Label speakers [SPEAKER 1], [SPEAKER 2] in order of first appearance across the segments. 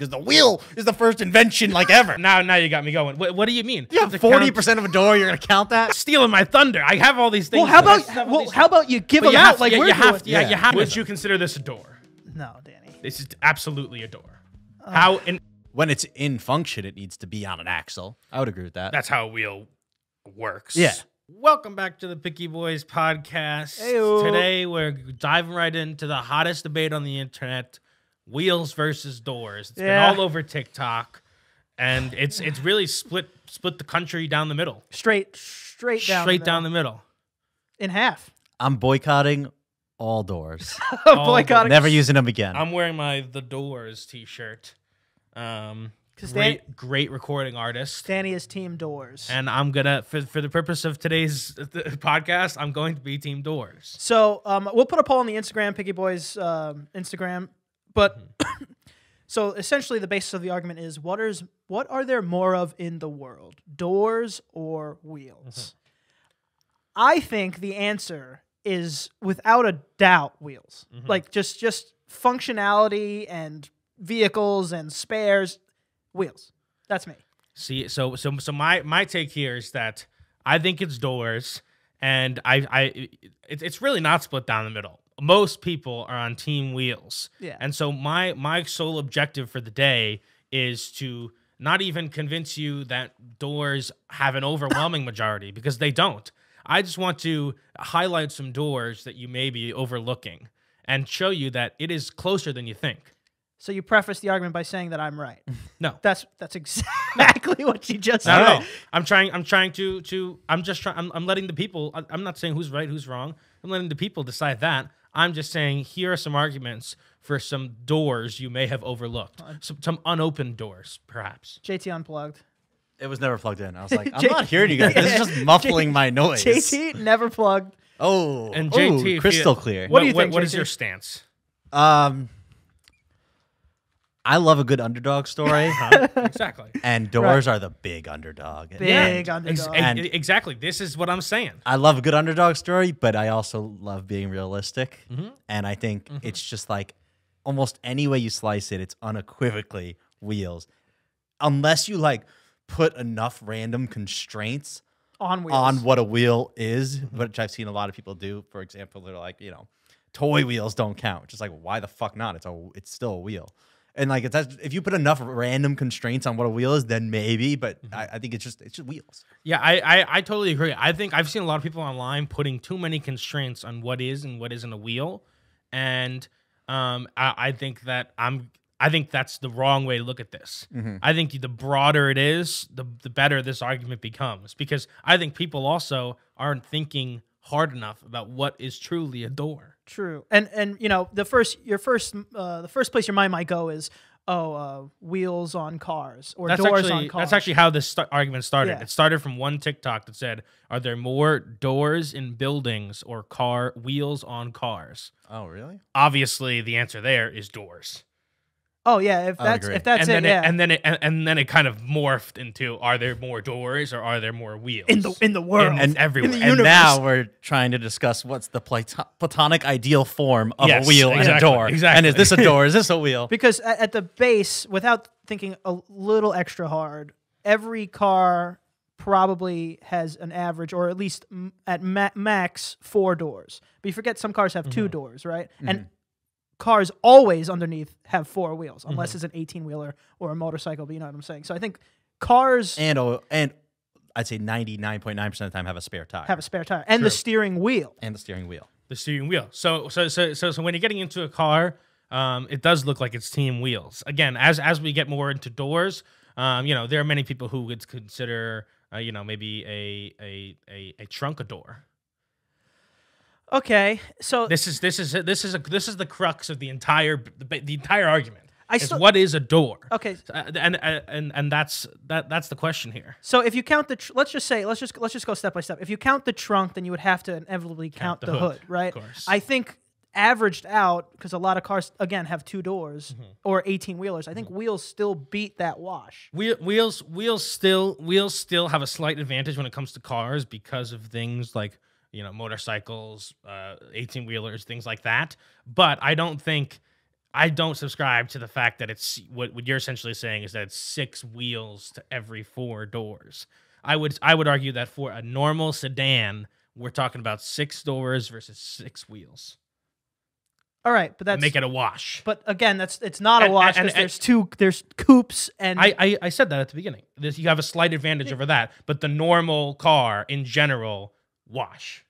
[SPEAKER 1] because the wheel is the first invention like ever.
[SPEAKER 2] Now you got me going. What do you mean?
[SPEAKER 1] You have 40% of a door. You're gonna count that?
[SPEAKER 2] Stealing my thunder. I have all these things.
[SPEAKER 3] Well, how about you give them out like we're doing?
[SPEAKER 2] You have. Would you consider this a door?
[SPEAKER 3] No, Danny.
[SPEAKER 2] This is absolutely a door.
[SPEAKER 1] When it's in function, it needs to be on an axle. I would agree with that.
[SPEAKER 2] That's how a wheel works.
[SPEAKER 1] Yeah.
[SPEAKER 2] Welcome back to the Picky Boys podcast.
[SPEAKER 3] Heyo.
[SPEAKER 2] Today we're diving right into the hottest debate on the internet: wheels versus doors. It's been all over TikTok, and it's really split the country down the middle.
[SPEAKER 3] Straight down
[SPEAKER 2] the middle.
[SPEAKER 3] In half.
[SPEAKER 1] I'm boycotting all doors.
[SPEAKER 3] Boycotting.
[SPEAKER 1] Never using them again.
[SPEAKER 2] I'm wearing my The Doors t-shirt. Great recording artist.
[SPEAKER 3] Danny is Team Doors.
[SPEAKER 2] And I'm gonna, for the purpose of today's podcast, I'm going to be Team Doors.
[SPEAKER 3] So we'll put a poll on the Instagram, Picky Boys Instagram. But so essentially, the basis of the argument is what are there more of in the world, doors or wheels? I think the answer is without a doubt wheels. Like just functionality and vehicles and spares. Wheels. That's me.
[SPEAKER 2] See, so my take here is that I think it's doors, and it's really not split down the middle. Most people are on team wheels.
[SPEAKER 3] Yeah.
[SPEAKER 2] And so my sole objective for the day is to not even convince you that doors have an overwhelming majority, because they don't. I just want to highlight some doors that you may be overlooking and show you that it is closer than you think.
[SPEAKER 3] So you preface the argument by saying that I'm right.
[SPEAKER 2] No,
[SPEAKER 3] that's exactly what you just said.
[SPEAKER 2] No. I'm letting the people. I'm not saying who's right, who's wrong. I'm letting the people decide that. I'm just saying here are some arguments for some doors you may have overlooked, some unopened doors, perhaps.
[SPEAKER 3] JT unplugged.
[SPEAKER 1] It was never plugged in. I was like, I'm not hearing you guys. This is just muffling my noise.
[SPEAKER 3] JT never plugged.
[SPEAKER 1] Oh,
[SPEAKER 2] and JT,
[SPEAKER 1] crystal clear.
[SPEAKER 3] What do you think?
[SPEAKER 2] What is your stance?
[SPEAKER 1] I love a good underdog story.
[SPEAKER 2] Exactly.
[SPEAKER 1] And doors are the big underdog.
[SPEAKER 3] Underdog.
[SPEAKER 2] Exactly. This is what I'm saying.
[SPEAKER 1] I love a good underdog story, but I also love being realistic. And I think it's just like almost any way you slice it, it's unequivocally wheels. Unless you like put enough random constraints
[SPEAKER 3] on wheels.
[SPEAKER 1] On what a wheel is, which I've seen a lot of people do. For example, they're like, toy wheels don't count. Just like, why the fuck not? It's still a wheel. And like if you put enough random constraints on what a wheel is, then maybe. But I think it's just wheels.
[SPEAKER 2] Yeah, I totally agree. I think I've seen a lot of people online putting too many constraints on what is and what isn't a wheel, and I think that's the wrong way to look at this. I think the broader it is, the better this argument becomes, because I think people also aren't thinking hard enough about what is truly a door.
[SPEAKER 3] True, and the first place your mind might go is wheels on cars or doors on cars.
[SPEAKER 2] That's actually how this argument started.
[SPEAKER 3] Yeah.
[SPEAKER 2] It started from one TikTok that said, "Are there more doors in buildings or wheels on cars?"
[SPEAKER 1] Oh, really?
[SPEAKER 2] Obviously, the answer there is doors.
[SPEAKER 3] Oh yeah, if that's
[SPEAKER 2] and
[SPEAKER 3] it,
[SPEAKER 2] then it kind of morphed into: are there more doors or are there more wheels
[SPEAKER 3] in the world
[SPEAKER 2] and everywhere?
[SPEAKER 3] In the
[SPEAKER 1] and
[SPEAKER 3] universe.
[SPEAKER 1] now we're trying to discuss what's the platonic ideal form of a wheel and a door.
[SPEAKER 2] Exactly.
[SPEAKER 1] And is this a door? Is this a wheel?
[SPEAKER 3] Because at the base, without thinking a little extra hard, every car probably has an average, or at least at max, 4 doors. But you forget some cars have 2 doors, right? And cars always underneath have 4 wheels, unless it's an 18-wheeler or a motorcycle, but you know what I'm saying. So I think cars
[SPEAKER 1] and I'd say 99.9% of the time have a spare tire.
[SPEAKER 3] And the steering wheel.
[SPEAKER 1] And the steering wheel.
[SPEAKER 2] So when you're getting into a car, it does look like it's team wheels. Again, as we get more into doors, there are many people who would consider maybe a trunk a door.
[SPEAKER 3] Okay, so
[SPEAKER 2] this is the crux of the entire argument. What is a door?
[SPEAKER 3] Okay,
[SPEAKER 2] and that's the question here.
[SPEAKER 3] So if you count let's just go step by step. If you count the trunk, then you would have to inevitably count the hood, right? Of course. I think averaged out, because a lot of cars again have 2 doors or 18-wheelers. I think wheels still beat that wash.
[SPEAKER 2] Wheels still have a slight advantage when it comes to cars because of things like motorcycles, 18-wheelers, things like that. But I don't think I don't subscribe to the fact that it's what you're essentially saying is that it's 6 wheels to every 4 doors. I would argue that for a normal sedan, we're talking about 6 doors versus 6 wheels.
[SPEAKER 3] All right, but that's
[SPEAKER 2] Make it a wash.
[SPEAKER 3] But again, it's not a
[SPEAKER 2] And-
[SPEAKER 3] wash
[SPEAKER 2] and-
[SPEAKER 3] because there's coupes and
[SPEAKER 2] I said that at the beginning. You have a slight advantage over that, but the normal car in general, wash.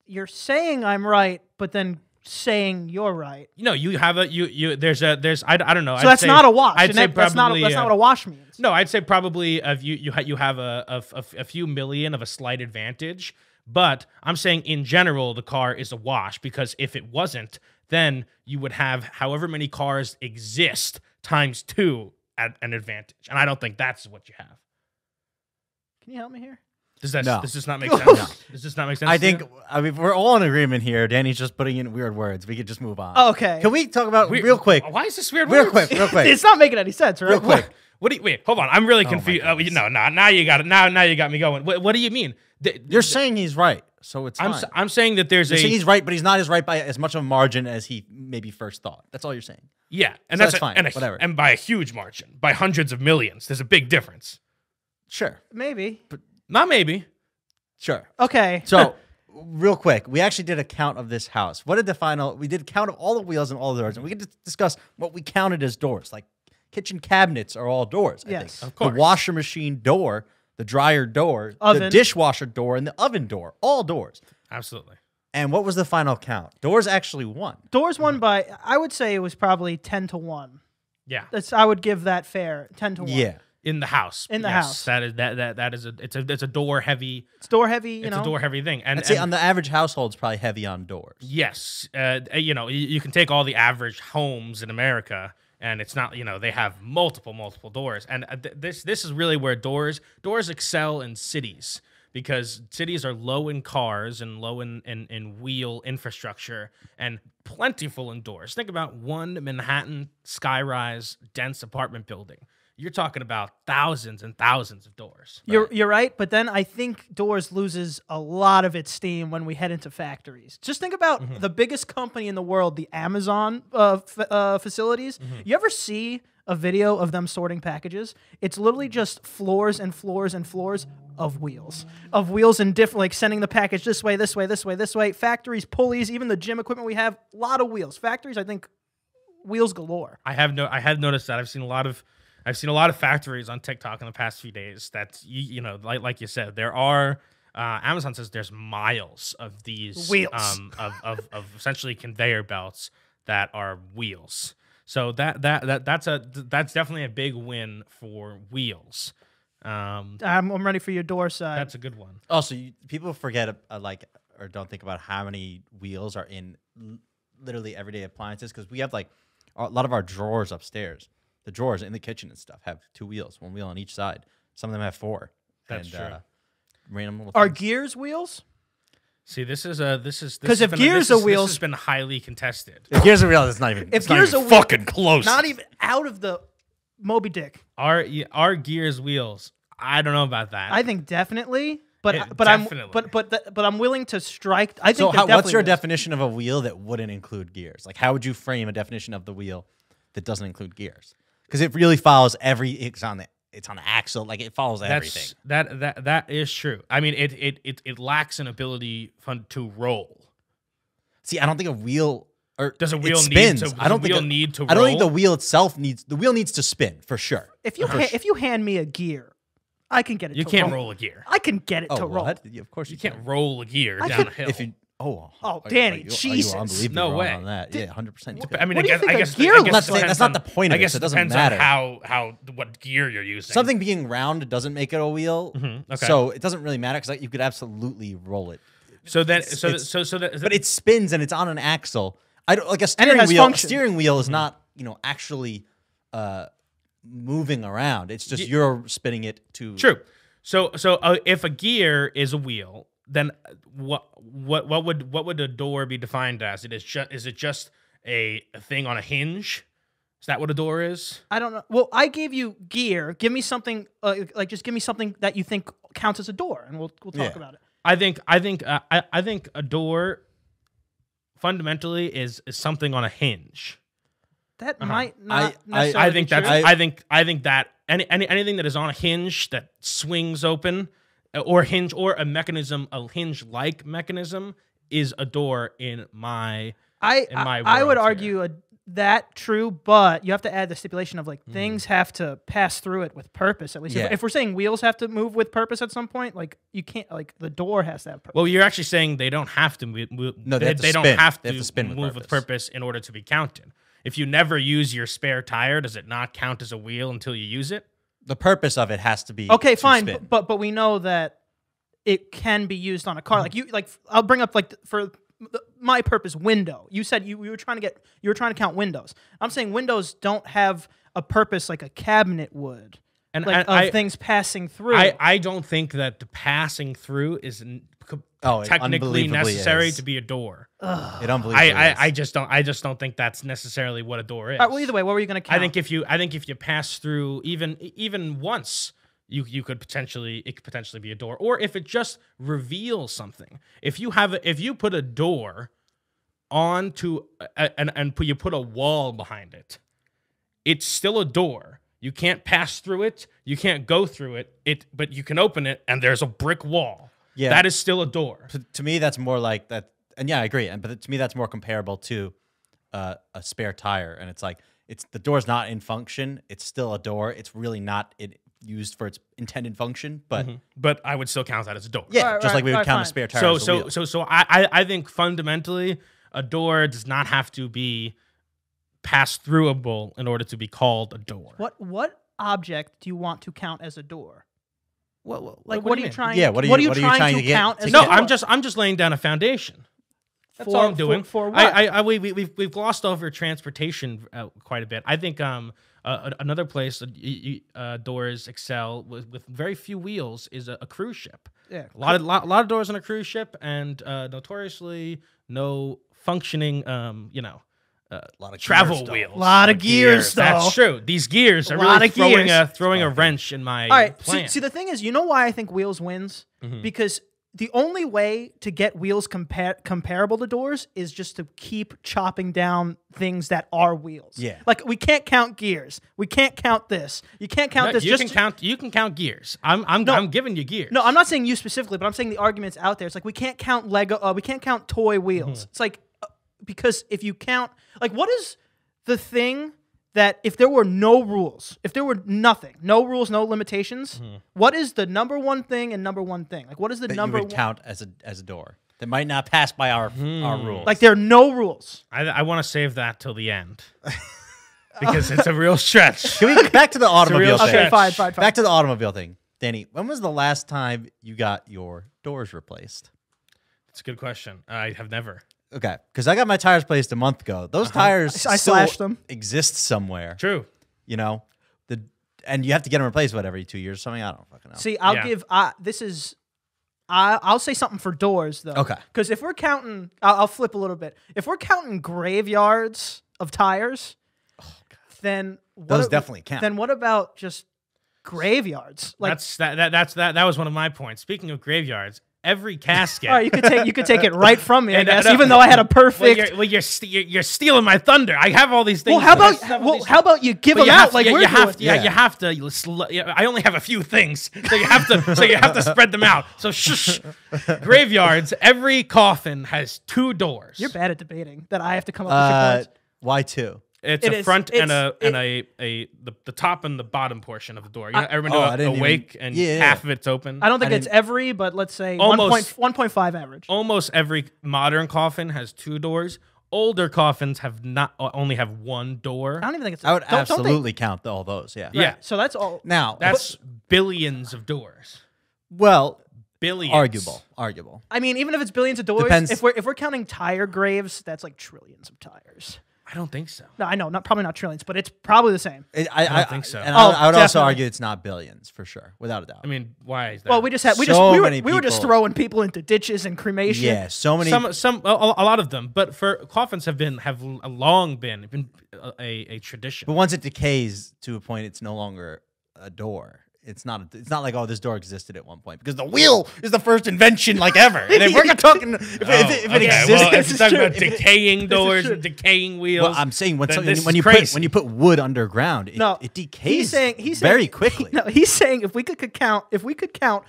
[SPEAKER 3] you're saying I'm right, but then saying you're right.
[SPEAKER 2] You know, you have there's I don't know.
[SPEAKER 3] So that's not a wash.
[SPEAKER 2] I'd
[SPEAKER 3] and
[SPEAKER 2] say
[SPEAKER 3] that's not
[SPEAKER 2] probably,
[SPEAKER 3] that's not what a wash means.
[SPEAKER 2] No, I'd say probably if you have a few million of a slight advantage, but I'm saying in general the car is a wash because if it wasn't, then you would have however many cars exist times 2 at an advantage, and I don't think that's what you have.
[SPEAKER 3] Can you help me here?
[SPEAKER 2] Does that
[SPEAKER 1] No.
[SPEAKER 2] does this not make sense? Does this not make sense?
[SPEAKER 1] I
[SPEAKER 2] to
[SPEAKER 1] think
[SPEAKER 2] you?
[SPEAKER 1] we're all in agreement here. Danny's just putting in weird words. We could just move on.
[SPEAKER 3] Okay.
[SPEAKER 1] Can we talk about
[SPEAKER 2] We-
[SPEAKER 1] real quick?
[SPEAKER 2] Why is this weird?
[SPEAKER 1] Real
[SPEAKER 2] words?
[SPEAKER 1] quick. Real quick.
[SPEAKER 3] It's not making any sense, right?
[SPEAKER 1] Real quick.
[SPEAKER 2] What do you wait? Hold on, I'm really
[SPEAKER 1] my
[SPEAKER 2] confused.
[SPEAKER 1] goodness.
[SPEAKER 2] Now you got it. Now you got me going. What do you mean?
[SPEAKER 1] You're saying he's right, so it's fine.
[SPEAKER 2] I'm saying that there's
[SPEAKER 1] You're
[SPEAKER 2] a
[SPEAKER 1] saying he's right, but he's not as right by as much of a margin as he maybe first thought. That's all you're saying.
[SPEAKER 2] yeah, and
[SPEAKER 1] So
[SPEAKER 2] that's
[SPEAKER 1] that's fine,
[SPEAKER 2] and
[SPEAKER 1] whatever.
[SPEAKER 2] and by a huge margin, by hundreds of millions. There's a big difference.
[SPEAKER 1] Sure.
[SPEAKER 3] Maybe.
[SPEAKER 2] Not maybe.
[SPEAKER 1] Sure.
[SPEAKER 3] Okay.
[SPEAKER 1] So, real quick, we actually did a count of this house. What did the final? We did a count of all the wheels and all the doors, and we could discuss what we counted as doors. Like kitchen cabinets are all doors. I
[SPEAKER 3] Yes.
[SPEAKER 1] think.
[SPEAKER 2] Of course.
[SPEAKER 1] The washer machine door, the dryer door, the
[SPEAKER 3] Oven.
[SPEAKER 1] dishwasher door, and the oven door. All doors.
[SPEAKER 2] Absolutely.
[SPEAKER 1] And what was the final count? Doors actually won.
[SPEAKER 3] Doors won by I would say it was probably 10-1.
[SPEAKER 2] Yeah.
[SPEAKER 3] I would give that fair. 10-1.
[SPEAKER 1] Yeah.
[SPEAKER 2] In the house.
[SPEAKER 3] In the
[SPEAKER 2] Yes,
[SPEAKER 3] house.
[SPEAKER 2] That is it's a door heavy.
[SPEAKER 3] It's door heavy, you
[SPEAKER 2] It's
[SPEAKER 3] know.
[SPEAKER 2] a door heavy thing. And,
[SPEAKER 1] I'd say
[SPEAKER 2] and
[SPEAKER 1] on the average household, it's probably heavy on doors.
[SPEAKER 2] yes, you can take all the average homes in America, and it's not they have multiple doors, and this is really where doors excel in cities because cities are low in cars and low in wheel infrastructure and plentiful in doors. Think about one Manhattan skyrise dense apartment building. You're talking about thousands and thousands of doors.
[SPEAKER 3] You're right, but then I think doors loses a lot of its steam when we head into factories. Just think about the biggest company in the world, the Amazon facilities. You ever see a video of them sorting packages? It's literally just floors and floors and floors of wheels and different, like sending the package this way, this way, this way, this way. Factories, pulleys, even the gym equipment we have, a lot of wheels. Factories, I think, wheels galore.
[SPEAKER 2] I had noticed that. I've seen a lot of factories on TikTok in the past few days. That like you said, there are. Amazon says there's miles of these
[SPEAKER 3] Wheels.
[SPEAKER 2] of essentially conveyor belts that are wheels. So that's definitely a big win for wheels.
[SPEAKER 3] I'm ready for your door side.
[SPEAKER 2] That's a good one.
[SPEAKER 1] Also, people forget or don't think about how many wheels are in literally everyday appliances because we have like a lot of our drawers upstairs. The drawers in the kitchen and stuff have 2 wheels, 1 wheel on each side. Some of them have 4.
[SPEAKER 2] That's true.
[SPEAKER 1] Random little
[SPEAKER 3] Are
[SPEAKER 1] things.
[SPEAKER 3] gears wheels?
[SPEAKER 2] See, this is
[SPEAKER 3] 'Cause if gears are wheels-
[SPEAKER 2] this has been highly contested.
[SPEAKER 1] If gears are wheel, it's not even.
[SPEAKER 3] If
[SPEAKER 1] it's not
[SPEAKER 3] gears
[SPEAKER 1] even
[SPEAKER 3] are wheel-
[SPEAKER 1] fucking close.
[SPEAKER 3] Not even out of the Moby Dick.
[SPEAKER 2] Are gears wheels? I don't know about that.
[SPEAKER 3] I think definitely, but
[SPEAKER 2] It-
[SPEAKER 3] but
[SPEAKER 2] definitely.
[SPEAKER 3] but I'm willing to strike. I think
[SPEAKER 1] So,
[SPEAKER 3] they're
[SPEAKER 1] what's
[SPEAKER 3] definitely
[SPEAKER 1] your
[SPEAKER 3] wheels.
[SPEAKER 1] definition of a wheel that wouldn't include gears? Like, how would you frame a definition of the wheel that doesn't include gears? Because it really follows it's on the axle, like it follows everything.
[SPEAKER 2] That is true. I mean, it lacks an ability to roll.
[SPEAKER 1] See, I don't think a wheel or
[SPEAKER 2] Does a
[SPEAKER 1] it
[SPEAKER 2] wheel
[SPEAKER 1] spins.
[SPEAKER 2] need to?
[SPEAKER 1] I don't
[SPEAKER 2] does a
[SPEAKER 1] think
[SPEAKER 2] wheel need to
[SPEAKER 1] I don't think the
[SPEAKER 2] roll?
[SPEAKER 1] wheel itself needs to spin for sure.
[SPEAKER 3] If you hand me a gear, I can get it.
[SPEAKER 2] You
[SPEAKER 3] to
[SPEAKER 2] can't
[SPEAKER 3] roll.
[SPEAKER 2] roll a gear.
[SPEAKER 3] I can get it
[SPEAKER 1] Oh,
[SPEAKER 3] to roll.
[SPEAKER 1] what? Yeah, of course
[SPEAKER 2] You can't roll a gear
[SPEAKER 3] I
[SPEAKER 2] down
[SPEAKER 3] could-
[SPEAKER 2] a hill.
[SPEAKER 1] If you
[SPEAKER 3] Danny,
[SPEAKER 1] are you
[SPEAKER 3] Jesus.
[SPEAKER 1] unbelievably
[SPEAKER 2] No
[SPEAKER 1] wrong
[SPEAKER 2] way.
[SPEAKER 1] on that. Yeah, 100%.
[SPEAKER 2] I mean,
[SPEAKER 3] What do you think
[SPEAKER 2] I
[SPEAKER 3] a
[SPEAKER 2] guess
[SPEAKER 3] gear
[SPEAKER 2] I
[SPEAKER 3] looks
[SPEAKER 2] guess
[SPEAKER 3] like?
[SPEAKER 2] it depends
[SPEAKER 1] That's not
[SPEAKER 2] on-
[SPEAKER 1] the point
[SPEAKER 2] I
[SPEAKER 1] of it,
[SPEAKER 2] guess
[SPEAKER 1] so it
[SPEAKER 2] it
[SPEAKER 1] doesn't
[SPEAKER 2] depends
[SPEAKER 1] matter.
[SPEAKER 2] on how what gear you're using.
[SPEAKER 1] Something being round doesn't make it a wheel,
[SPEAKER 2] okay.
[SPEAKER 1] so it doesn't really matter because you could absolutely roll it.
[SPEAKER 2] So then,
[SPEAKER 1] it's-
[SPEAKER 2] so that,
[SPEAKER 1] But it spins and it's on an axle. I don't like a
[SPEAKER 3] it
[SPEAKER 1] steering
[SPEAKER 3] has
[SPEAKER 1] wheel.
[SPEAKER 3] function.
[SPEAKER 1] A steering wheel is not actually moving around. It's just you're spinning it to
[SPEAKER 2] true. So if a gear is a wheel, then what would a door be defined as? Is it just a thing on a hinge? Is that what a door is?
[SPEAKER 3] I don't know. Well, I gave you gear. Give me something just give me something that you think counts as a door, and we'll talk
[SPEAKER 1] Yeah.
[SPEAKER 3] about it.
[SPEAKER 2] I think a door. fundamentally is something on a hinge.
[SPEAKER 3] That might not
[SPEAKER 1] I
[SPEAKER 3] necessarily
[SPEAKER 2] I
[SPEAKER 3] be
[SPEAKER 2] think
[SPEAKER 3] true.
[SPEAKER 2] that's I think that anything that is on a hinge that swings open or a mechanism, a hinge like mechanism, is a door in my
[SPEAKER 3] I would
[SPEAKER 2] world
[SPEAKER 3] argue that true, but you have to add the stipulation of like things have to pass through it with purpose. At least
[SPEAKER 1] Yeah.
[SPEAKER 3] if we're saying wheels have to move with purpose at some point, like you can't like the door has to have purpose.
[SPEAKER 2] Well, you're actually saying they don't have to move.
[SPEAKER 1] No, they have to
[SPEAKER 2] don't
[SPEAKER 1] spin.
[SPEAKER 2] have
[SPEAKER 1] They
[SPEAKER 2] to,
[SPEAKER 1] have to spin with
[SPEAKER 2] move with
[SPEAKER 1] purpose.
[SPEAKER 2] purpose in order to be counted. If you never use your spare tire, does it not count as a wheel until you use it?
[SPEAKER 1] The purpose of it has to be
[SPEAKER 3] Okay,
[SPEAKER 1] to
[SPEAKER 3] fine,
[SPEAKER 1] spin.
[SPEAKER 3] but we know that it can be used on a car. Like you like I'll bring up like for my purpose window. You said you were trying to count windows. I'm saying windows don't have a purpose like a cabinet would.
[SPEAKER 2] And
[SPEAKER 3] Like of things passing through.
[SPEAKER 2] I don't think that the passing through is
[SPEAKER 1] It
[SPEAKER 2] technically
[SPEAKER 1] unbelievably
[SPEAKER 2] necessary
[SPEAKER 1] is.
[SPEAKER 2] to be a door.
[SPEAKER 1] It unbelievably
[SPEAKER 2] I
[SPEAKER 1] is.
[SPEAKER 2] just don't think that's necessarily what a door is.
[SPEAKER 3] All right, well, either way, what were you going to count?
[SPEAKER 2] I think if you pass through even once, it could potentially be a door, or if it just reveals something. If you put a door onto you put a wall behind it, it's still a door. You can't pass through it. You can't go through it. But you can open it, and there's a brick wall.
[SPEAKER 1] Yeah.
[SPEAKER 2] That is still a door.
[SPEAKER 1] To me, that's more like that. And yeah, I agree. But to me, that's more comparable to a spare tire. And it's like the door's not in function. It's still a door. It's really not used for its intended function. But
[SPEAKER 2] But I would still count that as a door.
[SPEAKER 1] yeah,
[SPEAKER 3] Right,
[SPEAKER 1] just
[SPEAKER 3] right,
[SPEAKER 1] like we would
[SPEAKER 3] right,
[SPEAKER 1] count
[SPEAKER 3] fine.
[SPEAKER 1] a spare tire. as a wheel.
[SPEAKER 2] So I think fundamentally a door does not have to be pass throughable in order to be called a door.
[SPEAKER 3] what object do you want to count as a door? Like,
[SPEAKER 2] what
[SPEAKER 3] what
[SPEAKER 2] do
[SPEAKER 3] are you
[SPEAKER 2] mean?
[SPEAKER 3] trying?
[SPEAKER 1] Yeah, what are you trying to get
[SPEAKER 3] count
[SPEAKER 1] to
[SPEAKER 3] as
[SPEAKER 2] No,
[SPEAKER 3] a door?
[SPEAKER 2] I'm just laying down a foundation. That's
[SPEAKER 3] For-
[SPEAKER 2] all I'm doing.
[SPEAKER 3] for what?
[SPEAKER 2] We've glossed over transportation quite a bit. I think another place doors excel with very few wheels is a cruise ship.
[SPEAKER 3] Yeah.
[SPEAKER 2] A lot of doors on a cruise ship, and notoriously no functioning
[SPEAKER 1] a lot of
[SPEAKER 2] travel
[SPEAKER 1] gears, though.
[SPEAKER 2] wheels.
[SPEAKER 3] A lot of gears, though.
[SPEAKER 2] That's true. These gears are
[SPEAKER 3] lot
[SPEAKER 2] really
[SPEAKER 3] of gears.
[SPEAKER 2] throwing a wrench in my
[SPEAKER 3] All right.
[SPEAKER 2] plan.
[SPEAKER 3] See, the thing is, you know why I think wheels wins?
[SPEAKER 2] Mm-hmm.
[SPEAKER 3] Because the only way to get wheels comparable to doors is just to keep chopping down things that are wheels.
[SPEAKER 1] Yeah.
[SPEAKER 3] Like we can't count gears. We can't count this. You can't count
[SPEAKER 2] No,
[SPEAKER 3] this.
[SPEAKER 2] you can count gears. I'm giving you gears.
[SPEAKER 3] No, I'm not saying you specifically, but I'm saying the arguments out there. It's like we can't count Lego. We can't count toy wheels.
[SPEAKER 2] Mm-hmm.
[SPEAKER 3] It's like because if you count, like, what is the thing that if there were no rules, if there were nothing, no rules, no limitations, what is the number one thing and number one thing? Like, what is the
[SPEAKER 1] That
[SPEAKER 3] number
[SPEAKER 1] you would
[SPEAKER 3] one?
[SPEAKER 1] count as a door that might not pass by our rules.
[SPEAKER 3] Like, there are no rules.
[SPEAKER 2] I want to save that till the end because it's a real stretch.
[SPEAKER 1] Can we back to the automobile
[SPEAKER 2] real
[SPEAKER 1] thing?
[SPEAKER 3] Okay,
[SPEAKER 2] stretch.
[SPEAKER 3] fine.
[SPEAKER 1] Back to the automobile thing. Danny, when was the last time you got your doors replaced?
[SPEAKER 2] It's a good question. I have never.
[SPEAKER 1] Okay, because I got my tires replaced a month ago. Those tires
[SPEAKER 3] I
[SPEAKER 1] still
[SPEAKER 3] slashed them.
[SPEAKER 1] exist somewhere.
[SPEAKER 2] True.
[SPEAKER 1] You know, and you have to get them replaced every 2 years or something. I don't fucking know.
[SPEAKER 3] See, I'll
[SPEAKER 2] Yeah.
[SPEAKER 3] give. This is. I'll say something for doors though.
[SPEAKER 1] Okay.
[SPEAKER 3] Because if we're counting, I'll flip a little bit. If we're counting graveyards of tires, then
[SPEAKER 1] Those definitely count.
[SPEAKER 3] Then what about just graveyards? Like,
[SPEAKER 2] That was one of my points. Speaking of graveyards, every casket.
[SPEAKER 3] all right, you could take it right from me, I
[SPEAKER 2] And,
[SPEAKER 3] guess.
[SPEAKER 2] no,
[SPEAKER 3] Even though I had a perfect.
[SPEAKER 2] You're stealing my thunder. I have all these things.
[SPEAKER 3] Well, how about you give them out like we're
[SPEAKER 2] you have
[SPEAKER 3] doing?
[SPEAKER 2] to. You have to. I only have a few things, so you have to. So you have to spread them out. So shush. Graveyards. Every coffin has 2 doors.
[SPEAKER 3] You're bad at debating. That I have to come up with your points.
[SPEAKER 1] Why two?
[SPEAKER 2] It's
[SPEAKER 3] It
[SPEAKER 2] a
[SPEAKER 3] is-
[SPEAKER 2] front and
[SPEAKER 3] it's-
[SPEAKER 2] the top and the bottom portion of the door. You know, ever
[SPEAKER 1] oh, I
[SPEAKER 2] know
[SPEAKER 1] didn't
[SPEAKER 2] awake
[SPEAKER 1] even-
[SPEAKER 2] and
[SPEAKER 1] yeah.
[SPEAKER 2] half of it's open.
[SPEAKER 3] I don't think
[SPEAKER 1] I
[SPEAKER 3] it's
[SPEAKER 1] didn't-
[SPEAKER 3] every, but let's say
[SPEAKER 2] Almost-
[SPEAKER 3] 1.5 average.
[SPEAKER 2] Almost every modern coffin has 2 doors. Older coffins only have 1 door.
[SPEAKER 3] I don't even think it's.
[SPEAKER 1] I would
[SPEAKER 3] don't they-
[SPEAKER 1] absolutely count all those. Yeah.
[SPEAKER 2] Yeah.
[SPEAKER 3] So that's all.
[SPEAKER 1] Now,
[SPEAKER 2] That's billions of doors.
[SPEAKER 1] well,
[SPEAKER 2] Billions.
[SPEAKER 1] arguable.
[SPEAKER 3] I mean, even if it's billions of doors,
[SPEAKER 1] Depends.
[SPEAKER 3] if we're counting tire graves, that's like trillions of tires.
[SPEAKER 2] I don't think so.
[SPEAKER 3] No, I know, probably not trillions, but it's probably the same.
[SPEAKER 2] I don't think so.
[SPEAKER 1] And
[SPEAKER 3] Oh,
[SPEAKER 1] I would also
[SPEAKER 3] definitely.
[SPEAKER 1] argue it's not billions for sure, without a doubt.
[SPEAKER 2] I mean, why is that?
[SPEAKER 3] Well, we just had we
[SPEAKER 1] So
[SPEAKER 3] were
[SPEAKER 1] many
[SPEAKER 3] just
[SPEAKER 1] people-
[SPEAKER 3] throwing people into ditches and cremation.
[SPEAKER 1] yeah, so many.
[SPEAKER 2] a lot of them, but for coffins have long been a tradition.
[SPEAKER 1] But once it decays to a point, it's no longer a door. it's not like, oh, this door existed at one point, because the wheel is the first invention like ever. And if we're talking, if it exists,
[SPEAKER 2] Well, if you're talking about
[SPEAKER 3] true.
[SPEAKER 2] decaying doors and decaying wheels,
[SPEAKER 1] well, I'm saying when
[SPEAKER 2] then this
[SPEAKER 1] when
[SPEAKER 2] is
[SPEAKER 1] you
[SPEAKER 2] crazy.
[SPEAKER 1] put wood underground, it decays
[SPEAKER 3] he's
[SPEAKER 1] very
[SPEAKER 3] saying,
[SPEAKER 1] quickly.
[SPEAKER 3] No, he's saying if we could count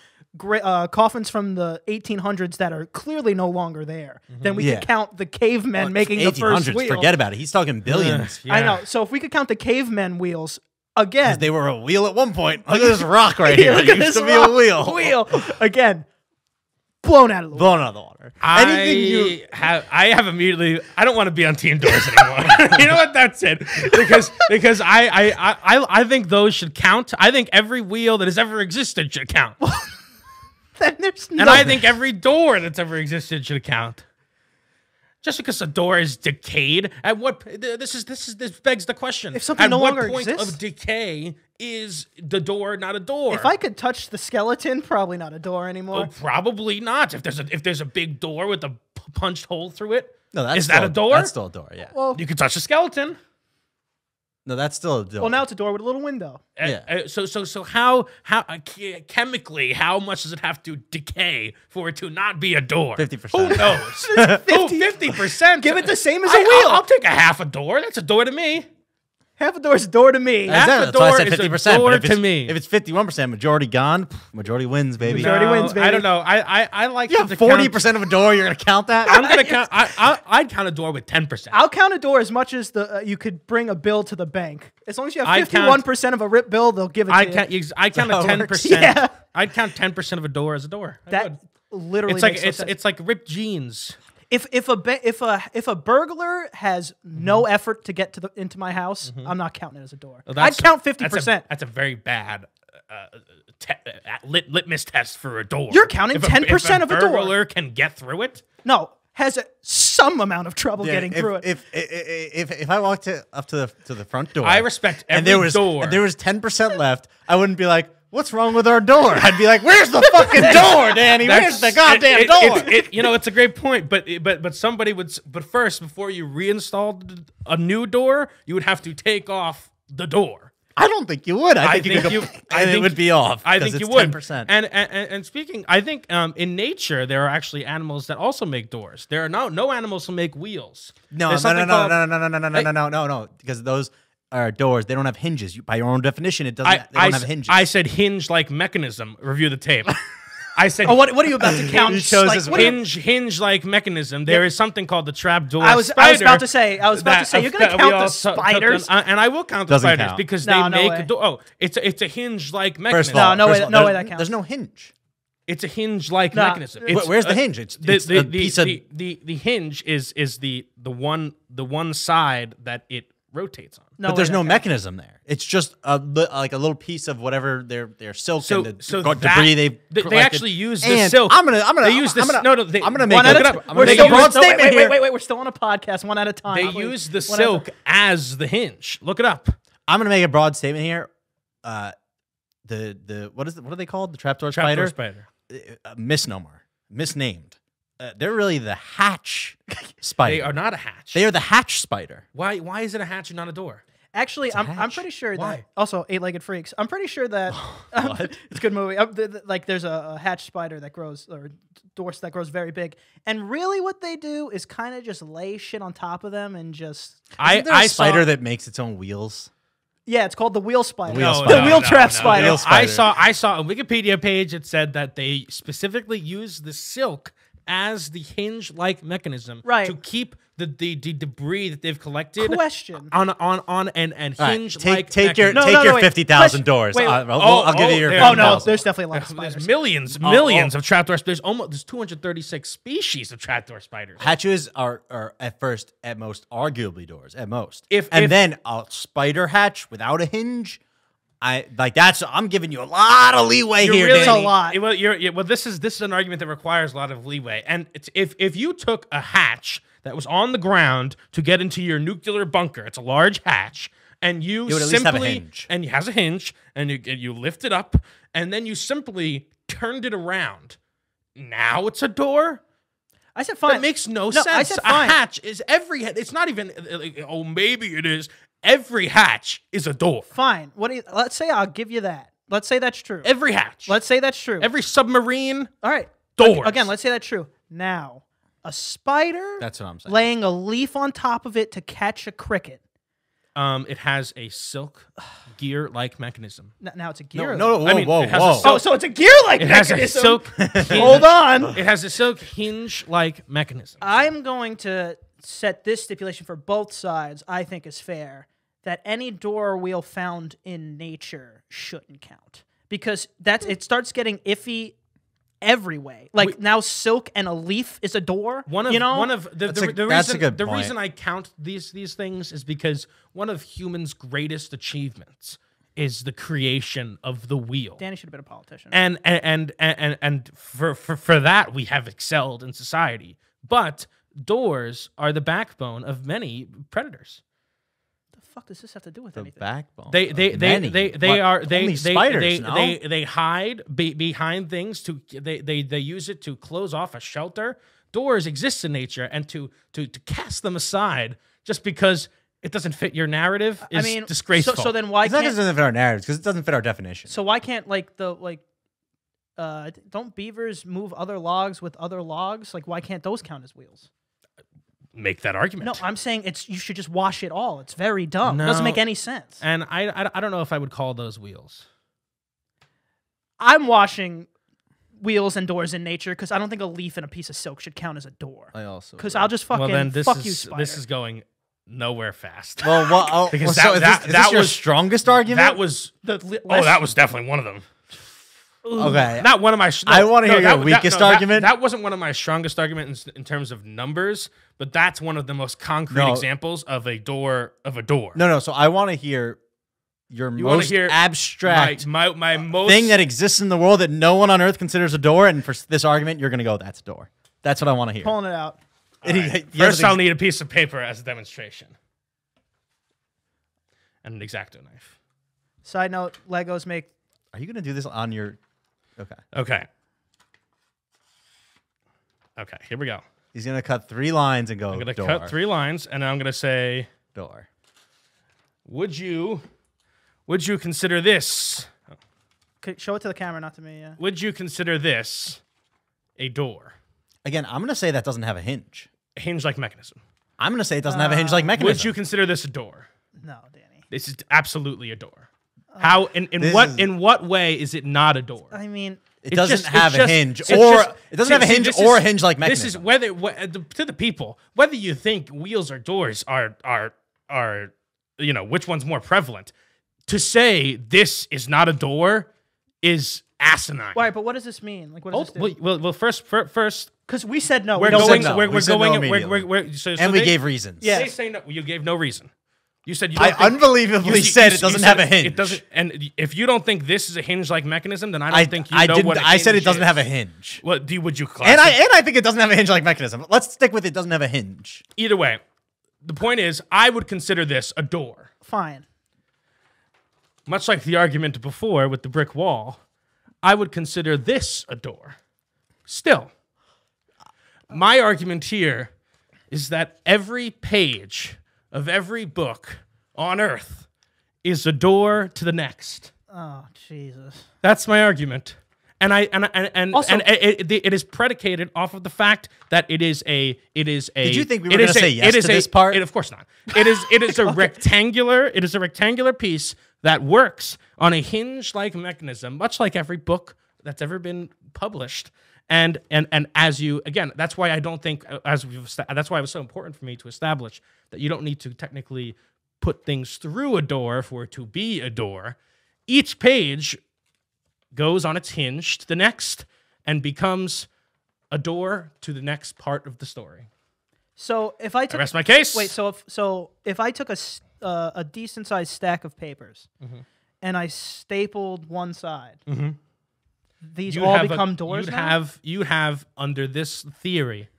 [SPEAKER 3] coffins from the 1800s that are clearly no longer there, then we
[SPEAKER 1] Yeah.
[SPEAKER 3] could count the cavemen making the first
[SPEAKER 1] 1800s,
[SPEAKER 3] wheel.
[SPEAKER 1] forget about it. He's talking billions.
[SPEAKER 2] Yeah.
[SPEAKER 3] I know. So if we could count the cavemen wheels again,
[SPEAKER 1] They were a wheel at one point. Look at this rock right here.
[SPEAKER 3] look
[SPEAKER 1] It
[SPEAKER 3] at
[SPEAKER 1] used
[SPEAKER 3] this
[SPEAKER 1] to be a
[SPEAKER 3] rock
[SPEAKER 1] wheel.
[SPEAKER 3] Wheel again, blown out of the water.
[SPEAKER 1] Blown out of the water. Anything you
[SPEAKER 2] I have immediately. I don't want to be on team doors anymore. You know what that said? Because I think those should count. I think every wheel that has ever existed should count,
[SPEAKER 3] Then there's
[SPEAKER 2] and I think every door that's ever existed should count. Just because a door is decayed, at what this begs the question:
[SPEAKER 3] If something
[SPEAKER 2] at
[SPEAKER 3] no
[SPEAKER 2] what
[SPEAKER 3] longer
[SPEAKER 2] point
[SPEAKER 3] exists?
[SPEAKER 2] of decay is the door not a door?
[SPEAKER 3] if I could touch the skeleton, probably not a door anymore.
[SPEAKER 2] Oh, probably not. If there's a big door with a punched hole through it,
[SPEAKER 1] No, that's
[SPEAKER 2] is that
[SPEAKER 1] still
[SPEAKER 2] a door?
[SPEAKER 1] That's still a door. Yeah.
[SPEAKER 3] Well,
[SPEAKER 2] You can touch the skeleton.
[SPEAKER 1] No, that's still a door.
[SPEAKER 3] well, now it's a door with a little window.
[SPEAKER 1] Yeah.
[SPEAKER 2] So how chemically, how much does it have to decay for it to not be a door?
[SPEAKER 1] 50%.
[SPEAKER 2] Who knows? 50%.
[SPEAKER 3] Give it the same as a wheel.
[SPEAKER 2] I'll take a half a door. That's a door to me.
[SPEAKER 3] Half a door is a door to me.
[SPEAKER 2] Half a
[SPEAKER 1] That's why I
[SPEAKER 2] door
[SPEAKER 1] said
[SPEAKER 2] is a
[SPEAKER 1] 50%.
[SPEAKER 2] door
[SPEAKER 1] But if
[SPEAKER 2] to
[SPEAKER 1] it's,
[SPEAKER 2] me.
[SPEAKER 1] if it's 51%, majority gone, majority wins, baby.
[SPEAKER 3] Majority wins, baby.
[SPEAKER 2] I don't know. I like
[SPEAKER 1] You
[SPEAKER 2] to
[SPEAKER 1] have
[SPEAKER 2] count-
[SPEAKER 1] 40% of a door. You're gonna count that?
[SPEAKER 2] I'm gonna count. I'd count a door with 10%.
[SPEAKER 3] I'll count a door as much as you could bring a bill to the bank. As long as you
[SPEAKER 2] I
[SPEAKER 3] have
[SPEAKER 2] count-
[SPEAKER 3] 51% of a RIP bill, they'll give it to
[SPEAKER 2] I
[SPEAKER 3] you.
[SPEAKER 2] count. I count a
[SPEAKER 1] how it works.
[SPEAKER 2] 10%.
[SPEAKER 3] Yeah.
[SPEAKER 2] I'd count 10% of a door as a door. I
[SPEAKER 3] That
[SPEAKER 2] would.
[SPEAKER 3] literally
[SPEAKER 2] It's like
[SPEAKER 3] makes no sense.
[SPEAKER 2] it's like ripped jeans.
[SPEAKER 3] If a burglar has no effort to get into my house, I'm not counting it as a door.
[SPEAKER 2] Well,
[SPEAKER 3] I'd
[SPEAKER 2] that's-
[SPEAKER 3] count 50%.
[SPEAKER 2] That's a very bad litmus test for a door.
[SPEAKER 3] You're counting
[SPEAKER 2] If
[SPEAKER 3] 10% of a door.
[SPEAKER 2] burglar can get through it.
[SPEAKER 3] No, has some amount of trouble getting through it.
[SPEAKER 1] If I walked up to the front door,
[SPEAKER 2] I respect every
[SPEAKER 1] and there was
[SPEAKER 2] door.
[SPEAKER 1] and there was 10% left, I wouldn't be like, "What's wrong with our door?" I'd be like, "Where's the fucking door, Danny? Where's the goddamn door?"
[SPEAKER 2] You know, it's a great point, but somebody would. But first, before you reinstalled a new door, you would have to take off the door.
[SPEAKER 1] I don't think you would. I think it would be off.
[SPEAKER 2] I
[SPEAKER 1] 'cause
[SPEAKER 2] think you
[SPEAKER 1] it's
[SPEAKER 2] would.
[SPEAKER 1] 10%.
[SPEAKER 2] And speaking, I think in nature there are actually animals that also make doors. There are no animals who make wheels.
[SPEAKER 1] No,
[SPEAKER 2] There's
[SPEAKER 1] no,
[SPEAKER 2] something
[SPEAKER 1] no,
[SPEAKER 2] called-
[SPEAKER 1] no, no, no, no, no, no,
[SPEAKER 2] Hey.
[SPEAKER 1] no, no, no, because those are doors. They don't have hinges. By your own definition, it doesn't. They don't have hinges.
[SPEAKER 2] I said hinge-like mechanism. Review the tape. I said
[SPEAKER 3] Oh, what are you about to count?
[SPEAKER 1] He chose
[SPEAKER 3] Like,
[SPEAKER 1] his
[SPEAKER 3] what are you-
[SPEAKER 2] hinge-like mechanism. There is something called the trapdoor
[SPEAKER 3] I was
[SPEAKER 2] spider.
[SPEAKER 3] about to say. You're gonna count the spiders.
[SPEAKER 2] And I will count the
[SPEAKER 1] Doesn't
[SPEAKER 2] spiders
[SPEAKER 1] count.
[SPEAKER 2] because
[SPEAKER 3] No,
[SPEAKER 2] they
[SPEAKER 3] no
[SPEAKER 2] make
[SPEAKER 3] way.
[SPEAKER 2] a door. Oh, it's a hinge-like
[SPEAKER 1] First
[SPEAKER 2] mechanism.
[SPEAKER 1] of all,
[SPEAKER 3] No way
[SPEAKER 1] first of
[SPEAKER 3] that-
[SPEAKER 1] all,
[SPEAKER 3] no way
[SPEAKER 1] there's-
[SPEAKER 3] that counts.
[SPEAKER 1] There's no hinge.
[SPEAKER 2] It's a hinge-like
[SPEAKER 3] Nah.
[SPEAKER 2] mechanism.
[SPEAKER 3] Where-
[SPEAKER 2] It's,
[SPEAKER 1] where's the hinge? It's a piece of.
[SPEAKER 2] the hinge is the one side that it rotates on.
[SPEAKER 3] No
[SPEAKER 1] But
[SPEAKER 3] way
[SPEAKER 1] there's
[SPEAKER 3] that
[SPEAKER 1] no
[SPEAKER 3] counts.
[SPEAKER 1] mechanism there. It's just like a little piece of whatever their silk
[SPEAKER 2] So
[SPEAKER 1] and the
[SPEAKER 2] so
[SPEAKER 1] debris
[SPEAKER 2] that-
[SPEAKER 1] they've
[SPEAKER 2] they
[SPEAKER 1] collected.
[SPEAKER 2] actually use the
[SPEAKER 1] And
[SPEAKER 2] silk.
[SPEAKER 1] I'm gonna
[SPEAKER 2] They use this.
[SPEAKER 1] I'm
[SPEAKER 2] No,
[SPEAKER 1] gonna,
[SPEAKER 2] they-
[SPEAKER 1] I'm gonna make
[SPEAKER 3] One
[SPEAKER 1] it.
[SPEAKER 3] at a
[SPEAKER 2] look it
[SPEAKER 3] time.
[SPEAKER 2] up. I'm
[SPEAKER 3] We're
[SPEAKER 2] gonna
[SPEAKER 3] still
[SPEAKER 2] make it-
[SPEAKER 3] broad statement
[SPEAKER 2] wait,
[SPEAKER 3] here.
[SPEAKER 2] wait,
[SPEAKER 3] Wait, we're still on a podcast. One at a time.
[SPEAKER 2] They
[SPEAKER 3] Please.
[SPEAKER 2] use the
[SPEAKER 3] One at a
[SPEAKER 2] silk
[SPEAKER 3] time.
[SPEAKER 2] as the hinge. Look it up.
[SPEAKER 1] I'm gonna make a broad statement here. The what are they called? The trapdoor
[SPEAKER 2] Trapdoor
[SPEAKER 1] spider.
[SPEAKER 2] spider.
[SPEAKER 1] Misnomer, misnamed. They're really the hatch spider.
[SPEAKER 2] They are not a hatch.
[SPEAKER 1] They are the hatch spider.
[SPEAKER 2] Why is it a hatch and not a door?
[SPEAKER 3] Actually,
[SPEAKER 1] a
[SPEAKER 3] I'm
[SPEAKER 1] hatch.
[SPEAKER 3] pretty sure that
[SPEAKER 2] Why?
[SPEAKER 3] also Eight-Legged Freaks. I'm pretty sure that it's a good movie. Like there's a hatch spider that grows or doors that grows very big, and really what they do is kind of just lay shit on top of them and just
[SPEAKER 1] Isn't there a
[SPEAKER 2] I
[SPEAKER 1] spider
[SPEAKER 2] saw,
[SPEAKER 1] that makes its own wheels?
[SPEAKER 3] yeah, it's called the wheel spider.
[SPEAKER 1] wheel
[SPEAKER 3] The
[SPEAKER 1] spider.
[SPEAKER 3] wheel trap spider.
[SPEAKER 1] Wheel spider.
[SPEAKER 2] I saw a Wikipedia page. It said that they specifically use the silk as the hinge-like mechanism
[SPEAKER 3] Right.
[SPEAKER 2] to keep the debris that they've collected
[SPEAKER 3] Question.
[SPEAKER 2] on and
[SPEAKER 1] All right,
[SPEAKER 2] hinge-like.
[SPEAKER 1] take your
[SPEAKER 2] mechanism.
[SPEAKER 3] No, wait.
[SPEAKER 1] 50,000
[SPEAKER 3] Question.
[SPEAKER 1] doors.
[SPEAKER 3] Wait,
[SPEAKER 1] I'll give you your.
[SPEAKER 2] there-
[SPEAKER 3] Oh
[SPEAKER 1] 50,000.
[SPEAKER 3] no, there's definitely a lot of spiders.
[SPEAKER 2] There's millions of trapdoor. There's 236 species of trapdoor spiders.
[SPEAKER 1] Hatches are at first, at most, arguably doors. At most,
[SPEAKER 2] If-
[SPEAKER 1] then a spider hatch without a hinge, I'm giving you a lot of leeway here.
[SPEAKER 3] really-
[SPEAKER 1] Danny.
[SPEAKER 3] a lot.
[SPEAKER 2] Well, this is an argument that requires a lot of leeway. And it's, if you took a hatch that was on the ground to get into your nuclear bunker, it's a large hatch, and you
[SPEAKER 1] It would at
[SPEAKER 2] simply
[SPEAKER 1] least have a hinge.
[SPEAKER 2] and it has a hinge, and you lift it up, and then you simply turned it around. Now it's a door.
[SPEAKER 3] I said fine.
[SPEAKER 2] That makes no
[SPEAKER 3] I
[SPEAKER 2] sense.
[SPEAKER 3] said
[SPEAKER 2] A
[SPEAKER 3] fine.
[SPEAKER 2] hatch is it's not even maybe it is. Every hatch is a door.
[SPEAKER 3] Fine. Let's say I'll give you that. Let's say that's true.
[SPEAKER 2] Every hatch.
[SPEAKER 3] Let's say that's true.
[SPEAKER 2] Every submarine.
[SPEAKER 3] All right.
[SPEAKER 2] Doors.
[SPEAKER 3] Again, let's say that's true. Now, a spider
[SPEAKER 1] That's what I'm saying.
[SPEAKER 3] laying a leaf on top of it to catch a cricket.
[SPEAKER 2] It has a silk gear-like mechanism.
[SPEAKER 3] Now it's a
[SPEAKER 1] No,
[SPEAKER 3] gear.
[SPEAKER 1] no, whoa,
[SPEAKER 2] I mean,
[SPEAKER 1] whoa,
[SPEAKER 2] it has a
[SPEAKER 1] whoa.
[SPEAKER 2] silk-
[SPEAKER 3] So it's a gear-like
[SPEAKER 2] It has
[SPEAKER 3] mechanism.
[SPEAKER 2] a silk.
[SPEAKER 3] Hold on.
[SPEAKER 2] It has a silk hinge-like mechanism.
[SPEAKER 3] I'm going to set this stipulation for both sides. I think is fair that any door or wheel found in nature shouldn't count because it starts getting iffy every way. Like now, silk and a leaf is a door.
[SPEAKER 2] One of the
[SPEAKER 1] That's a
[SPEAKER 2] reason
[SPEAKER 1] good
[SPEAKER 2] the
[SPEAKER 1] point.
[SPEAKER 2] reason I count these things is because one of humans' greatest achievements is the creation of the wheel.
[SPEAKER 3] Danny should have been a politician.
[SPEAKER 2] And for that we have excelled in society. But doors are the backbone of many predators.
[SPEAKER 3] What the fuck does this have to do with
[SPEAKER 1] The
[SPEAKER 3] anything?
[SPEAKER 1] backbone.
[SPEAKER 2] They
[SPEAKER 1] Only spiders, no?
[SPEAKER 2] they hide behind things to they use it to close off a shelter. Doors exist in nature, and to cast them aside just because it doesn't fit your narrative is disgraceful.
[SPEAKER 3] So then why
[SPEAKER 1] It's not because
[SPEAKER 3] can't?
[SPEAKER 1] it doesn't fit our narratives, because it doesn't fit our definition.
[SPEAKER 3] So why can't don't beavers move other logs with other logs? Like why can't those count as wheels?
[SPEAKER 2] make that argument.
[SPEAKER 3] No, I'm saying you should just wash it all. It's very dumb. It
[SPEAKER 2] No.
[SPEAKER 3] doesn't make any sense.
[SPEAKER 2] And I don't know if I would call those wheels.
[SPEAKER 3] I'm washing wheels and doors in nature because I don't think a leaf and a piece of silk should count as a door.
[SPEAKER 1] I also
[SPEAKER 3] Because I'll just fucking
[SPEAKER 2] Well, then this
[SPEAKER 3] fuck you,
[SPEAKER 2] is
[SPEAKER 3] spider.
[SPEAKER 2] this is going nowhere fast.
[SPEAKER 1] well,
[SPEAKER 2] Because
[SPEAKER 1] so
[SPEAKER 2] that
[SPEAKER 1] is this your
[SPEAKER 2] was-
[SPEAKER 1] strongest argument?
[SPEAKER 2] That was that was definitely one of them.
[SPEAKER 1] okay.
[SPEAKER 2] Not one of my.
[SPEAKER 1] I wanna hear your weakest argument.
[SPEAKER 2] That wasn't one of my strongest arguments in terms of numbers, but that's one of the most concrete
[SPEAKER 1] No.
[SPEAKER 2] examples of a door of a door.
[SPEAKER 1] No. So I want to hear your
[SPEAKER 2] wanna
[SPEAKER 1] most
[SPEAKER 2] hear
[SPEAKER 1] abstract
[SPEAKER 2] my most
[SPEAKER 1] thing that exists in the world that no one on earth considers a door, and for this argument, you're going to go, "That's a door." That's what I want to hear.
[SPEAKER 3] Pulling it out.
[SPEAKER 1] And he
[SPEAKER 2] First,
[SPEAKER 1] has
[SPEAKER 2] I'll need a piece of paper as a demonstration and an X-Acto knife.
[SPEAKER 3] Side note: Legos make.
[SPEAKER 1] Are you going to do this on your? Okay.
[SPEAKER 2] Okay, here we go.
[SPEAKER 1] He's going to cut 3 lines and go.
[SPEAKER 2] I'm going to
[SPEAKER 1] door,
[SPEAKER 2] cut 3 lines, and I'm going to say,
[SPEAKER 1] door.
[SPEAKER 2] would you consider this?
[SPEAKER 3] Show it to the camera, not to me. Yeah.
[SPEAKER 2] Would you consider this a door?
[SPEAKER 1] Again, I'm going to say that doesn't have a hinge.
[SPEAKER 2] A hinge-like mechanism.
[SPEAKER 1] I'm going to say it doesn't have a hinge-like mechanism.
[SPEAKER 2] Would you consider this a door?
[SPEAKER 3] No, Danny.
[SPEAKER 2] This is absolutely a door. How in what way is it not a door?
[SPEAKER 3] I mean,
[SPEAKER 1] It
[SPEAKER 2] It's
[SPEAKER 1] doesn't
[SPEAKER 2] just-
[SPEAKER 1] have
[SPEAKER 2] it's
[SPEAKER 1] a
[SPEAKER 2] just-
[SPEAKER 1] hinge,
[SPEAKER 2] it's
[SPEAKER 1] or
[SPEAKER 2] just-
[SPEAKER 1] it doesn't have a hinge
[SPEAKER 2] this
[SPEAKER 1] or a
[SPEAKER 2] is-
[SPEAKER 1] hinge-like
[SPEAKER 2] This
[SPEAKER 1] mechanism.
[SPEAKER 2] is whether to the people, whether you think wheels or doors are which one's more prevalent. To say this is not a door is asinine.
[SPEAKER 3] why? But what does this mean? Like, what does this do?
[SPEAKER 2] Well, first,
[SPEAKER 3] Because we said no.
[SPEAKER 2] we're
[SPEAKER 3] We don't
[SPEAKER 2] going.
[SPEAKER 3] say no.
[SPEAKER 1] no.
[SPEAKER 2] We're
[SPEAKER 1] We said
[SPEAKER 2] going.
[SPEAKER 1] no
[SPEAKER 2] We're
[SPEAKER 1] immediately.
[SPEAKER 2] so
[SPEAKER 1] and we
[SPEAKER 2] they-
[SPEAKER 1] gave reasons.
[SPEAKER 3] Yeah.
[SPEAKER 2] They say no. You gave no reason. You said you.
[SPEAKER 1] I
[SPEAKER 2] Don't think,
[SPEAKER 1] unbelievably said it doesn't have a hinge.
[SPEAKER 2] It doesn't. And if you don't think this is a hinge-like mechanism, then I don't think you
[SPEAKER 1] I
[SPEAKER 2] know
[SPEAKER 1] didn't.
[SPEAKER 2] what.
[SPEAKER 1] I said it
[SPEAKER 2] hinge
[SPEAKER 1] doesn't
[SPEAKER 2] is.
[SPEAKER 1] have a hinge.
[SPEAKER 2] What would you
[SPEAKER 1] And
[SPEAKER 2] classify?
[SPEAKER 1] I think it doesn't have a hinge-like mechanism. Let's stick with it doesn't have a hinge.
[SPEAKER 2] Either way, the point is, I would consider this a door.
[SPEAKER 3] Fine.
[SPEAKER 2] Much like the argument before with the brick wall, I would consider this a door. Still, my argument here is that every page of every book on earth is a door to the next.
[SPEAKER 3] Oh Jesus.
[SPEAKER 2] That's my argument. And
[SPEAKER 3] Also-
[SPEAKER 2] it is predicated off of the fact that it is a.
[SPEAKER 1] Did you think we were gonna say yes to this part?
[SPEAKER 2] Of course not. It is a rectangular. It is a rectangular piece that works on a hinge-like mechanism, much like every book that's ever been published. And as you again, that's why I don't think that's why it was so important for me to establish that you don't need to technically put things through a door for it to be a door. Each page goes on its hinge to the next and becomes a door to the next part of the story.
[SPEAKER 3] So if I
[SPEAKER 2] I
[SPEAKER 3] took
[SPEAKER 2] rest my case.
[SPEAKER 3] wait, so if I took a decent sized stack of papers
[SPEAKER 2] Mm-hmm.
[SPEAKER 3] and I stapled one side, these
[SPEAKER 2] You'd
[SPEAKER 3] all
[SPEAKER 2] have
[SPEAKER 3] become doors. now?
[SPEAKER 2] You have under this theory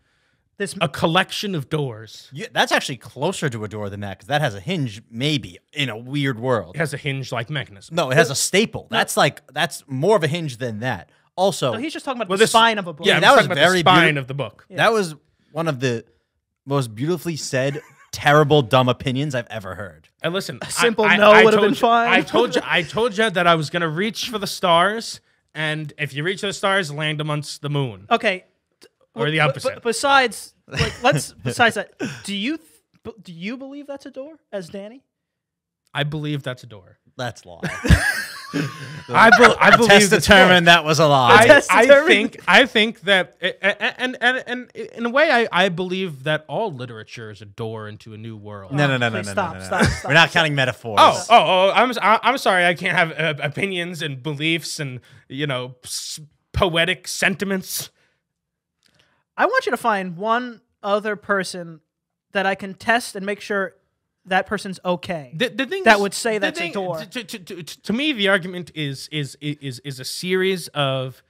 [SPEAKER 3] This
[SPEAKER 2] a collection of doors.
[SPEAKER 1] Yeah, that's actually closer to a door than that because that has a hinge, maybe in a weird world.
[SPEAKER 2] It has a hinge-like mechanism.
[SPEAKER 1] No, it has a staple. That's more of a hinge than that. Also,
[SPEAKER 3] so he's just talking about
[SPEAKER 2] Well,
[SPEAKER 3] the
[SPEAKER 2] this-
[SPEAKER 3] spine of a book.
[SPEAKER 2] Yeah,
[SPEAKER 1] that
[SPEAKER 2] that
[SPEAKER 1] was
[SPEAKER 2] was about
[SPEAKER 1] very
[SPEAKER 2] the spine
[SPEAKER 1] beauti-
[SPEAKER 2] of the book.
[SPEAKER 1] that was one of the most beautifully said terrible, dumb opinions I've ever heard.
[SPEAKER 2] And listen, a
[SPEAKER 3] simple no would have been fine.
[SPEAKER 2] I told you that I was gonna reach for the stars, and if you reach for the stars, land amongst the moon.
[SPEAKER 3] Okay.
[SPEAKER 2] Or the opposite.
[SPEAKER 3] Besides, besides that, do you believe that's a door, as Danny?
[SPEAKER 2] I believe that's a door.
[SPEAKER 1] That's a lie.
[SPEAKER 2] I believe
[SPEAKER 1] Test
[SPEAKER 2] that's
[SPEAKER 1] determined that was a lie.
[SPEAKER 2] I think that, and in a way, I believe that all literature is a door into a new world.
[SPEAKER 1] No.
[SPEAKER 3] Please stop.
[SPEAKER 1] We're not counting metaphors.
[SPEAKER 2] I'm sorry. I can't have opinions and beliefs and poetic sentiments.
[SPEAKER 3] I want you to find one other person that I can test and make sure that person's okay.
[SPEAKER 2] The thing
[SPEAKER 3] that
[SPEAKER 2] is,
[SPEAKER 3] would say that's
[SPEAKER 2] thing,
[SPEAKER 3] a door.
[SPEAKER 2] To me, the argument is a series of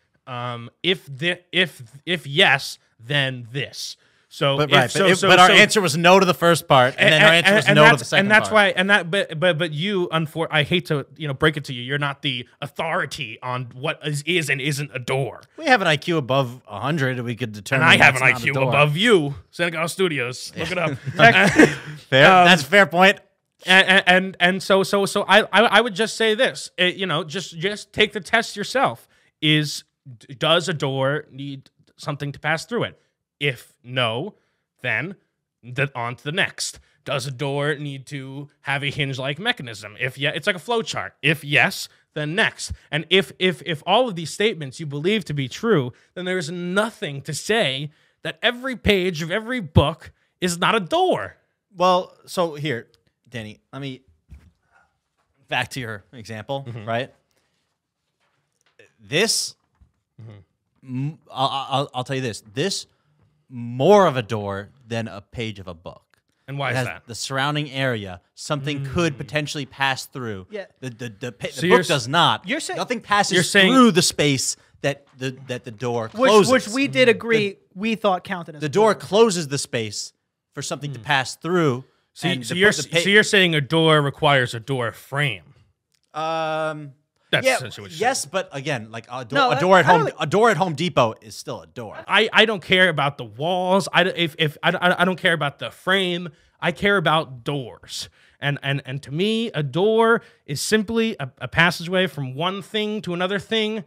[SPEAKER 2] if yes, then this. So,
[SPEAKER 1] but our answer was no to the first part, and then our answer was no to the second part.
[SPEAKER 2] But you, I hate to break it to you, you're not the authority on what is and isn't a door.
[SPEAKER 1] We have an IQ above 100, we could determine.
[SPEAKER 2] And I have an IQ above you, Senegal Studios. Look it up.
[SPEAKER 1] Fair. That's a fair point.
[SPEAKER 2] And so I would just say this, just take the test yourself. Does a door need something to pass through it? If no, then on to the next. Does a door need to have a hinge-like mechanism? If yeah, it's like a flow chart. If yes, then next. And if all of these statements you believe to be true, then there is nothing to say that every page of every book is not a door.
[SPEAKER 1] Well, so here, Danny, let me back to your example, right? This, I'll tell you this. This more of a door than a page of a book.
[SPEAKER 2] And why is that?
[SPEAKER 1] The surrounding area, something could potentially pass through.
[SPEAKER 3] Yeah.
[SPEAKER 1] The book does not.
[SPEAKER 3] You're saying
[SPEAKER 1] nothing passes through the space that the door closes.
[SPEAKER 3] Which we did agree we thought counted as
[SPEAKER 1] the door closes the space for something to pass through.
[SPEAKER 2] So you're saying a door requires a door frame. That's essentially what you're
[SPEAKER 1] yes,
[SPEAKER 2] saying.
[SPEAKER 1] but again, like a door at Home Depot is still a door.
[SPEAKER 2] I don't care about the walls. I don't care about the frame. I care about doors. And to me, a door is simply a passageway from one thing to another thing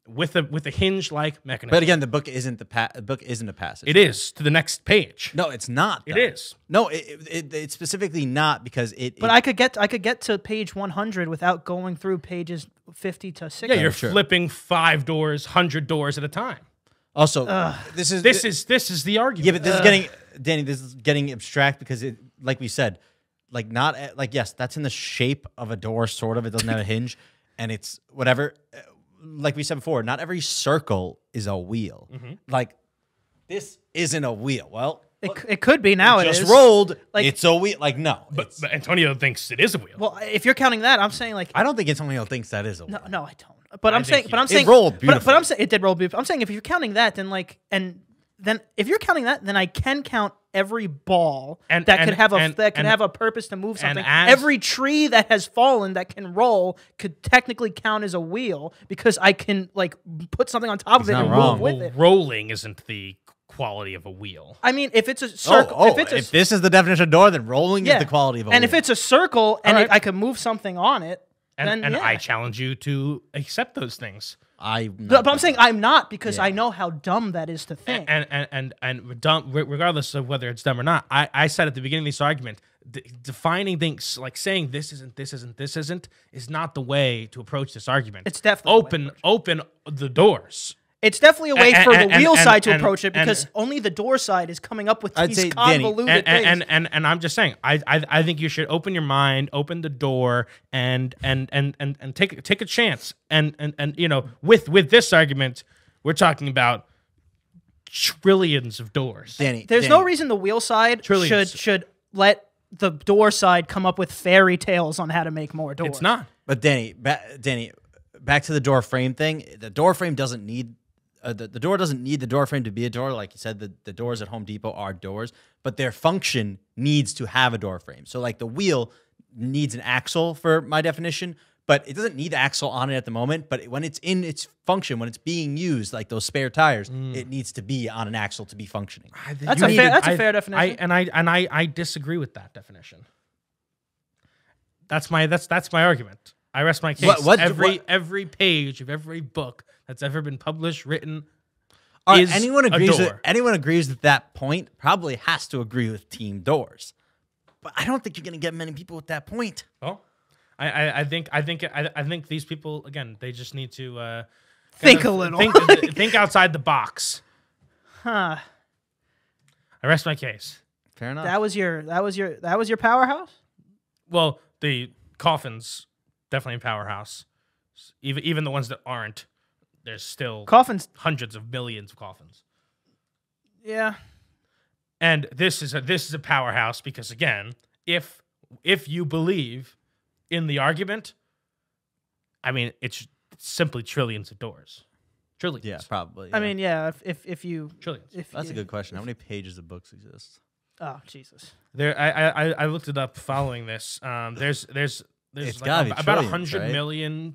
[SPEAKER 2] with a hinge-like mechanism.
[SPEAKER 1] But again, the book isn't a passage.
[SPEAKER 2] It is to the next page.
[SPEAKER 1] No, it's not.
[SPEAKER 2] It is.
[SPEAKER 1] No, it's specifically not because it.
[SPEAKER 3] But I could get to page 100 without going through pages 50 to 60.
[SPEAKER 2] Yeah, you're flipping 5 doors, 100 doors at a time.
[SPEAKER 1] Also, this is
[SPEAKER 2] the argument.
[SPEAKER 1] Yeah, but this is getting Danny. This is getting abstract because it, like we said, yes, that's in the shape of a door, sort of. It doesn't have a hinge, and it's whatever. Like we said before, not every circle is a wheel. Like this isn't a wheel. Well,
[SPEAKER 3] it could be now.
[SPEAKER 1] It just rolled.
[SPEAKER 3] Like,
[SPEAKER 1] it's a wheel. Like no,
[SPEAKER 2] but Antonio thinks it is a wheel.
[SPEAKER 3] Well, if you're counting that, I'm saying like
[SPEAKER 1] I don't think Antonio thinks that is a wheel.
[SPEAKER 3] No, I don't. But I'm saying
[SPEAKER 1] it rolled beautifully.
[SPEAKER 3] But I'm saying it did roll beautifully. I'm saying if you're counting that, then then if you're counting that, then I can count every ball that could have a purpose to move something. Every tree that has fallen that can roll could technically count as a wheel because I can like put something on top of it and move with it.
[SPEAKER 2] Rolling isn't the quality of a wheel.
[SPEAKER 3] I mean, if it's a circle,
[SPEAKER 1] if this is the definition of door, then rolling is the quality of a wheel.
[SPEAKER 3] And if it's a circle and I could move something on it,
[SPEAKER 2] and I challenge you to accept those things.
[SPEAKER 3] But I'm saying I'm not because I know how dumb that is to think.
[SPEAKER 2] And dumb, regardless of whether it's dumb or not, I said at the beginning of this argument, defining things like saying this isn't is not the way to approach this argument.
[SPEAKER 3] It's definitely
[SPEAKER 2] open the doors.
[SPEAKER 3] It's definitely a way for the wheel side to approach it because only the door side is coming up with these convoluted things.
[SPEAKER 2] And I'm just saying, I think you should open your mind, open the door, and take a chance. And with this argument, we're talking about trillions of doors.
[SPEAKER 3] There's no reason the wheel side should let the door side come up with fairy tales on how to make more doors.
[SPEAKER 2] It's not.
[SPEAKER 1] But Danny, back to the door frame thing. The door frame doesn't need. The door doesn't need the door frame to be a door. Like you said, the doors at Home Depot are doors, but their function needs to have a door frame. So like the wheel needs an axle for my definition, but it doesn't need the axle on it at the moment. But when it's in its function, when it's being used, like those spare tires, it needs to be on an axle to be functioning.
[SPEAKER 3] That's a fair definition.
[SPEAKER 2] I disagree with that definition. That's my argument. I rest my case. Every page of every book that's ever been published, written, is
[SPEAKER 1] anyone agrees
[SPEAKER 2] a door.
[SPEAKER 1] anyone agrees with that point probably has to agree with team doors. But I don't think you're going to get many people with that point.
[SPEAKER 2] Oh, I think these people, again, they just need to
[SPEAKER 3] think a little.
[SPEAKER 2] Think outside the box.
[SPEAKER 3] Huh.
[SPEAKER 2] I rest my case.
[SPEAKER 1] Fair enough.
[SPEAKER 3] That was your powerhouse?
[SPEAKER 2] Well, the coffins definitely a powerhouse. Even the ones that aren't, there's still
[SPEAKER 3] Coffins.
[SPEAKER 2] hundreds of millions of coffins.
[SPEAKER 3] Yeah.
[SPEAKER 2] And this is a powerhouse because, again, if you believe in the argument, I mean, it's simply trillions of doors. Trillions.
[SPEAKER 1] Yeah, probably.
[SPEAKER 3] I mean, yeah, if you
[SPEAKER 2] Trillions.
[SPEAKER 1] that's a good question. How many pages of books exist?
[SPEAKER 3] Oh, Jesus.
[SPEAKER 2] There, I looked it up following this. There's
[SPEAKER 1] It's
[SPEAKER 2] like
[SPEAKER 1] gotta be
[SPEAKER 2] about
[SPEAKER 1] trillions,
[SPEAKER 2] 100
[SPEAKER 1] right?
[SPEAKER 2] million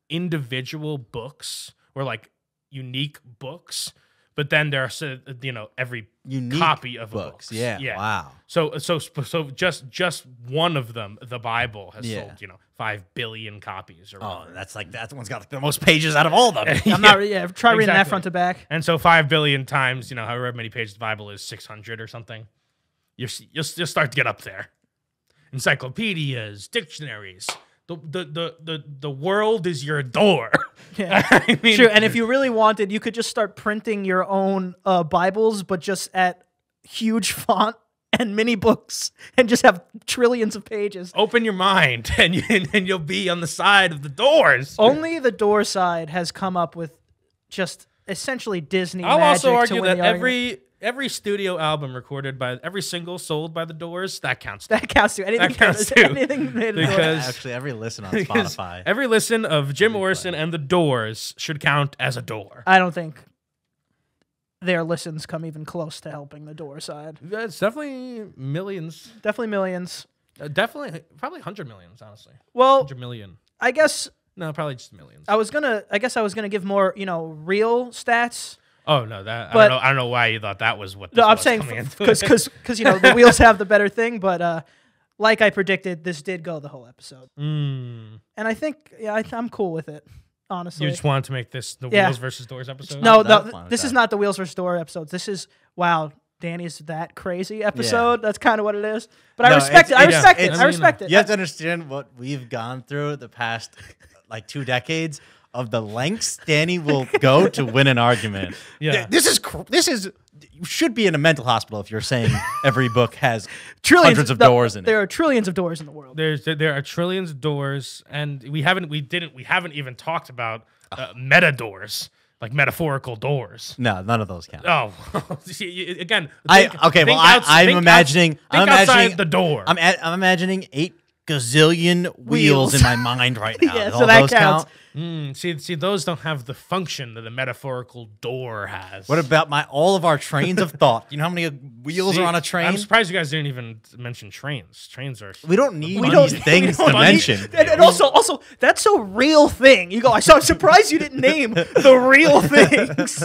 [SPEAKER 2] individual books or like unique books, but then there's every
[SPEAKER 1] Unique
[SPEAKER 2] copy of
[SPEAKER 1] books.
[SPEAKER 2] a book.
[SPEAKER 1] Yeah. Wow.
[SPEAKER 2] So just one of them, the Bible, has sold 5 billion copies or whatever.
[SPEAKER 1] That one's got the most pages out of all of them.
[SPEAKER 3] I'm not. Yeah, try reading that
[SPEAKER 2] Exactly.
[SPEAKER 3] front to back.
[SPEAKER 2] And so 5 billion times, however many pages the Bible is, 600 or something. You'll start to get up there. Encyclopedias, dictionaries. The world is your door.
[SPEAKER 3] Yeah.
[SPEAKER 2] I mean,
[SPEAKER 3] True. And if you really wanted, you could just start printing your own Bibles, but just at huge font and mini books, and just have trillions of pages.
[SPEAKER 2] open your mind, and you'll be on the side of the doors.
[SPEAKER 3] Only the door side has come up with just essentially Disney
[SPEAKER 2] I'll
[SPEAKER 3] magic
[SPEAKER 2] also
[SPEAKER 3] to
[SPEAKER 2] argue
[SPEAKER 3] win
[SPEAKER 2] that
[SPEAKER 3] the argument.
[SPEAKER 2] every studio album recorded by every single sold by the Doors, that counts.
[SPEAKER 3] That counts too. Anything
[SPEAKER 2] That counts too.
[SPEAKER 3] Anything made of
[SPEAKER 2] Because-
[SPEAKER 1] Actually, every listen on
[SPEAKER 2] Because
[SPEAKER 1] Spotify.
[SPEAKER 2] every listen of Jim Morrison and the Doors should count as a door.
[SPEAKER 3] I don't think their listens come even close to helping the door side.
[SPEAKER 2] It's definitely millions.
[SPEAKER 3] Definitely millions.
[SPEAKER 2] Definitely, probably 100 millions, honestly.
[SPEAKER 3] Well,
[SPEAKER 2] 100 million.
[SPEAKER 3] I guess
[SPEAKER 2] No, probably just millions.
[SPEAKER 3] I was gonna give more, real stats.
[SPEAKER 2] Oh no, that
[SPEAKER 3] But-
[SPEAKER 2] I don't know why you thought that was what. This
[SPEAKER 3] No, I'm
[SPEAKER 2] was
[SPEAKER 3] saying
[SPEAKER 2] coming into.
[SPEAKER 3] because the wheels have the better thing, but like I predicted, this did go the whole episode, and I think I'm cool with it. Honestly,
[SPEAKER 2] You just wanted to make this the
[SPEAKER 3] Yeah.
[SPEAKER 2] Wheels versus Doors episode.
[SPEAKER 3] no,
[SPEAKER 1] I'm fine with
[SPEAKER 3] this is
[SPEAKER 1] that.
[SPEAKER 3] not the wheels versus door episodes. This is Danny's that crazy episode. That's kind of what it is. But I
[SPEAKER 1] No,
[SPEAKER 3] respect it. I
[SPEAKER 1] it's-
[SPEAKER 3] respect it.
[SPEAKER 1] it's-
[SPEAKER 3] I respect it.
[SPEAKER 1] You have to understand what we've gone through the past 2 decades of the lengths Danny will go to win an argument.
[SPEAKER 2] Yeah.
[SPEAKER 1] This is you should be in a mental hospital if you're saying every book has
[SPEAKER 3] Trillions
[SPEAKER 1] hundreds of doors in it.
[SPEAKER 3] There are trillions of doors in the world.
[SPEAKER 2] There are trillions of doors, and we haven't even talked about meta doors, like metaphorical doors.
[SPEAKER 1] No, none of those count.
[SPEAKER 2] Oh, see, again.
[SPEAKER 1] I'm imagining
[SPEAKER 2] outside the door.
[SPEAKER 1] I'm imagining 8 gazillion wheels in my mind right now.
[SPEAKER 3] Yeah,
[SPEAKER 1] Do
[SPEAKER 3] so
[SPEAKER 1] all
[SPEAKER 3] that
[SPEAKER 1] those
[SPEAKER 3] counts.
[SPEAKER 1] count?
[SPEAKER 2] See, those don't have the function that the metaphorical door has.
[SPEAKER 1] What about all of our trains of thought? You know how many wheels
[SPEAKER 2] See,
[SPEAKER 1] are on a train?
[SPEAKER 2] I'm surprised you guys didn't even mention trains. Trains are.
[SPEAKER 1] We don't need
[SPEAKER 3] We don't-
[SPEAKER 1] these things
[SPEAKER 3] we
[SPEAKER 1] to
[SPEAKER 3] don't
[SPEAKER 1] mention.
[SPEAKER 3] And also, that's a real thing. You go. I'm surprised you didn't name the real things.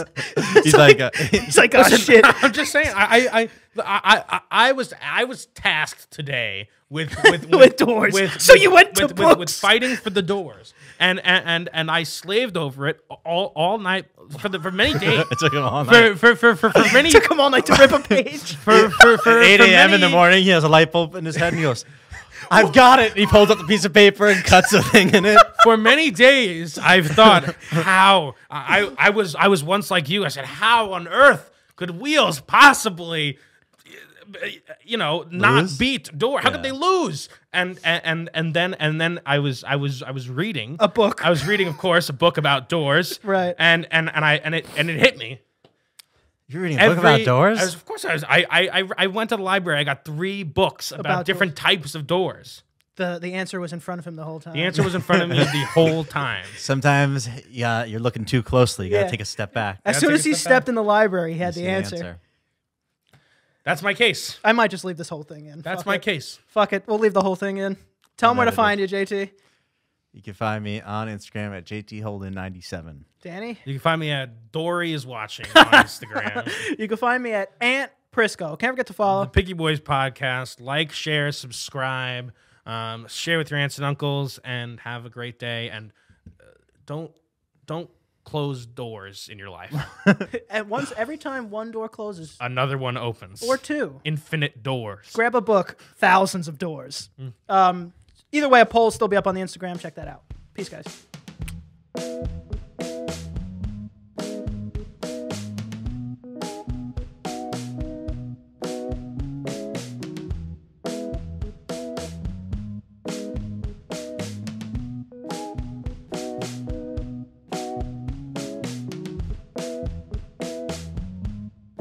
[SPEAKER 1] He's like,
[SPEAKER 3] He's like, oh shit.
[SPEAKER 2] I'm just saying. I was tasked today with
[SPEAKER 3] With doors. So you went to
[SPEAKER 2] with
[SPEAKER 3] books.
[SPEAKER 2] fighting for the doors, and I slaved over it all night for many days.
[SPEAKER 1] it took him all night.
[SPEAKER 2] For many
[SPEAKER 3] Took him all night to rip a page.
[SPEAKER 2] for
[SPEAKER 1] 8 a.m. in the
[SPEAKER 2] many-
[SPEAKER 1] morning, he has a light bulb in his head and he goes, I've got it. And he pulls up the piece of paper and cuts a thing in it.
[SPEAKER 2] For many days, I've thought how I was once like you. I said, how on earth could Wheels possibly, not
[SPEAKER 1] Lose?
[SPEAKER 2] beat Door? How could
[SPEAKER 1] Yeah.
[SPEAKER 2] they lose? And then I was reading
[SPEAKER 3] A book.
[SPEAKER 2] I was reading, of course, a book about doors.
[SPEAKER 3] Right.
[SPEAKER 2] And it hit me.
[SPEAKER 1] You're reading a book about doors?
[SPEAKER 2] Of course, I went to the library. I got 3 books about
[SPEAKER 3] About
[SPEAKER 2] different types of doors.
[SPEAKER 3] The answer was in front of him the whole time.
[SPEAKER 2] The answer was in front of me the whole time.
[SPEAKER 1] Sometimes you're looking too closely. You got to
[SPEAKER 3] Yeah.
[SPEAKER 1] take a step back.
[SPEAKER 3] As
[SPEAKER 2] Gotta
[SPEAKER 3] soon
[SPEAKER 2] take
[SPEAKER 3] as
[SPEAKER 2] a
[SPEAKER 3] he
[SPEAKER 2] step
[SPEAKER 3] stepped
[SPEAKER 2] back.
[SPEAKER 3] in the library, he had
[SPEAKER 1] See
[SPEAKER 3] the answer.
[SPEAKER 2] That's my case.
[SPEAKER 3] I might just leave this whole thing in.
[SPEAKER 2] That's
[SPEAKER 3] Fuck
[SPEAKER 2] my
[SPEAKER 3] it.
[SPEAKER 2] case.
[SPEAKER 3] Fuck it. We'll leave the whole thing in. Tell him where to
[SPEAKER 1] Unedited.
[SPEAKER 3] find you, JT.
[SPEAKER 1] You can find me on Instagram at JTHolden97.
[SPEAKER 3] Danny?
[SPEAKER 2] You can find me at Dory is watching on Instagram.
[SPEAKER 3] You can find me at Ant Prisco. Can't forget to follow.
[SPEAKER 2] The Picky Boys podcast. Like, share, subscribe, share with your aunts and uncles, and have a great day. And don't close doors in your life.
[SPEAKER 3] And every time one door closes,
[SPEAKER 2] Another one opens.
[SPEAKER 3] or two,
[SPEAKER 2] Infinite doors.
[SPEAKER 3] grab a book, thousands of doors. Either way, a poll will still be up on the Instagram. Check that out. Peace, guys.